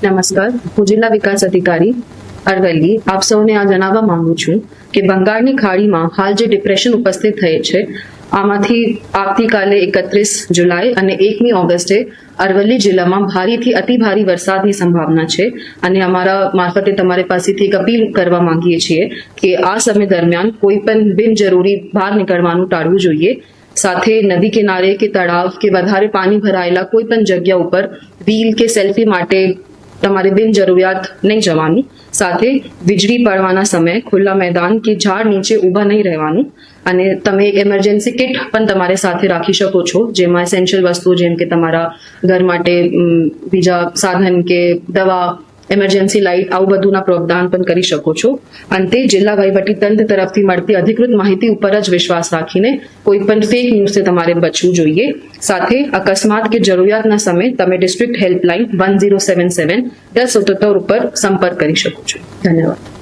નમસ્કાર, હું જિલ્લા વિકાસ અધિકારી અરવલ્લી આપ સૌને આ જણાવવા માંગુ છું કે બંગાળની ખાડીમાં હાલ જે ડિપ્રેશન ઉપસ્થિત થઈ છે આમાંથી આવતીકાલે 31 જુલાઈ અને 1મી ઓગસ્ટે અરવલ્લી જિલ્લામાં ભારેથી અતિ ભારે વરસાદની સંભાવના છે અને અમારા મારફતે તમારી પાસેથી એક અપીલ કરવા માંગીએ છીએ કે આ સમય દરમિયાન કોઈ પણ બિનજરૂરી બહાર નીકળવાનું ટાળવું જોઈએ। સાથે નદી કિનારે કે તળાવ કે વધારે પાણી ભરાયેલા કોઈ પણ જગ્યા ઉપર રીલ કે સેલ્ફી માટે તમારે બિનજરૂરિયાત નહીં જવાનું। સાથે વીજળી પડવાના સમયે ખુલ્લા મેદાન કે ઝાડ નીચે ઊભા નહીં રહેવાનું અને તમે એક ઇમરજન્સી કિટ પણ તમારે સાથે રાખી શકો છો જેમાં એસેન્શિયલ વસ્તુઓ જેમ કે તમારા ઘર માટે બીજા સાધન કે દવા ઇમરજન્સી લાઇટ આવું બધુંના પ્રાવધાન પણ કરી શકો છો। અંતે જિલ્લા વહીવટી તંત્ર તરફથી મળતી અધિકૃત માહિતી ઉપર જ વિશ્વાસ રાખીને કોઈ પણ ફેક ન્યૂઝથી તમારે બચવું જોઈએ। સાથે અકસ્માત કે જરૂરિયાતના સમયે તમે ડિસ્ટ્રિક્ટ હેલ્પલાઇન 1077 1077 ઉપર સંપર્ક કરી શકો છો। ધન્યવાદ।